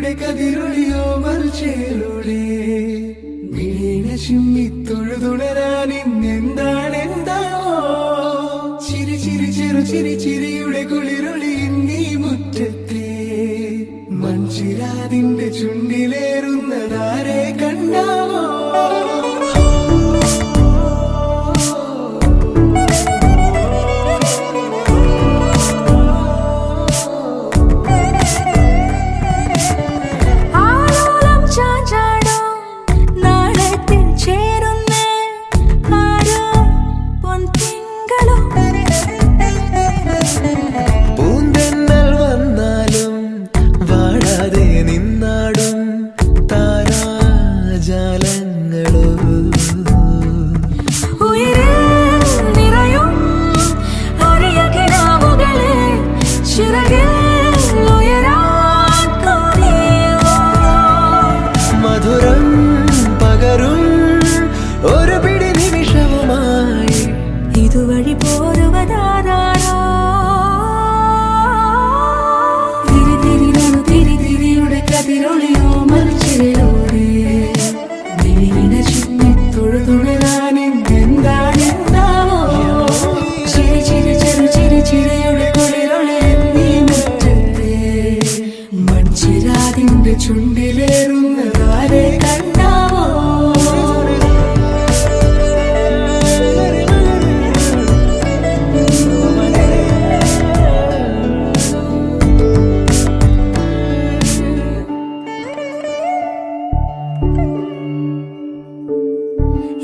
തിരിയുടെ കതിരൊളിയോ മൽച്ചേലൂടെ മിഴീണ ചിമ്മി തൊഴുതുണരാൻ ഇന്നെന്താണെന്താവോ ചിരി ചിരി ചെറു ചിരി ചിരിയുടെ കുളിരൊളി നീ മുറ്റത്തെ മൺചിരാതിന്റെ ചുണ്ടിലേറുന്നതാരെ കണ്ടാവോ ഇതുവഴി പോരുവതാരോ തിരിയുടെ കതിരൊളിയോ മൽച്ചിലൂടെ മിഴീണ ചിമ്മി തൊഴുതുണരാൻ എന്താണെന്താവോ ചിരി ചിരി ചെറു ചിരി ചിരിയുടെ കുളിരൊളി നീ മുറ്റത്തെ മൺചിരാതിന്റെ ചുണ്ടിലേറുന്നതാരെ കണ്ടാവോ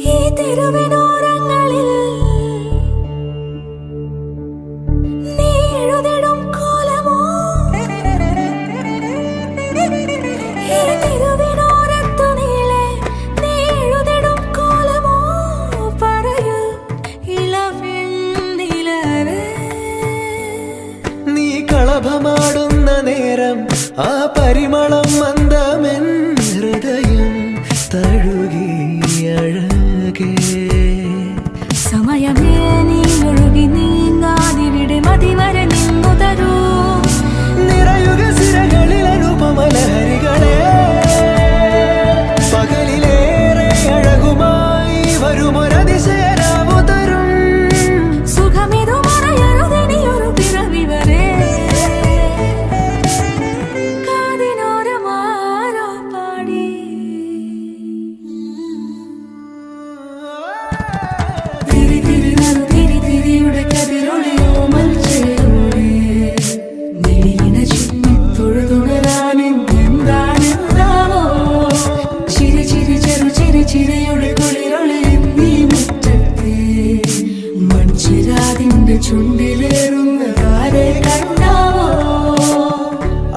ഈ തെരുവിനോരങ്ങളിൽ നീ എഴുതിടും കോലമോ ഈ തെരുവിനോരത്തു നീളെ നീ എഴുതിടും കോലമോ പറയൂ ഇളവെണ്ണിലവേ നീ കളഭമാടുന്ന നേരം ആ പരിമളം മന്ദമെൻ ഹൃദയം തഴുകി അഴകേ സമയമേ നീ ഒഴുകി നീങ്ങാതിവിടെ മതിവരെ നിന്നു തരൂ നിറയുക സിരകളിൽ അനുപമലഹരികളെ പകലിലേറെ അഴകുമായി വരുമൊരതിശയരാവു തരും സുഖമിതു മറയരുതെനിയൊരു പിറവി വരെ കാതിനോരമാരോ പാടി തിരിയുടെ കതിരൊളിയോ മൽച്ചേലൂടെ മിഴീണ ചിമ്മി തൊഴുതുണരാൻ എന്താണെന്താവോ ചിരി ചിരി ചെറു ചിരി ചിരിയുടെ കുളിരൊളി നീ മുറ്റത്തെ മൺചിരാതിന്റെ ചുണ്ടിലേറുന്നതാരെ കണ്ടാവോ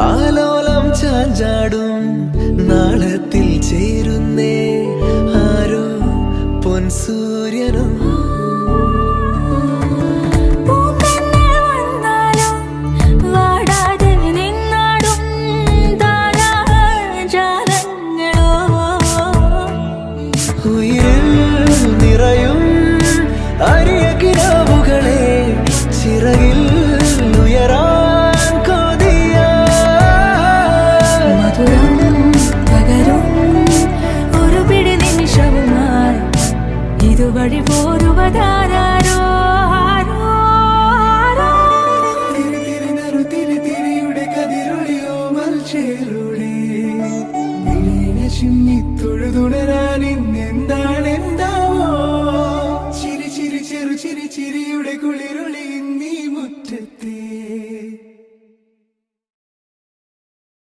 ആലോലം ചാഞ്ചാടും നാളത്തിൽ ചേരുന്നേ ആരോ പൊൻസൂര്യനും നിറയും അരിയ കിനാവുകളെ ചിറകിൽ ഉയരാൻ കൊതിയ മധുരം പകരും ഒരു പിടി നിമിഷവുമായി ഇതുവഴി പോരുവതാരോ തിരിയുടെ കതിരൊളിയോ മൽച്ചേലൂടെ മിഴീണ ചിമ്മി തൊഴുതുണരാൻ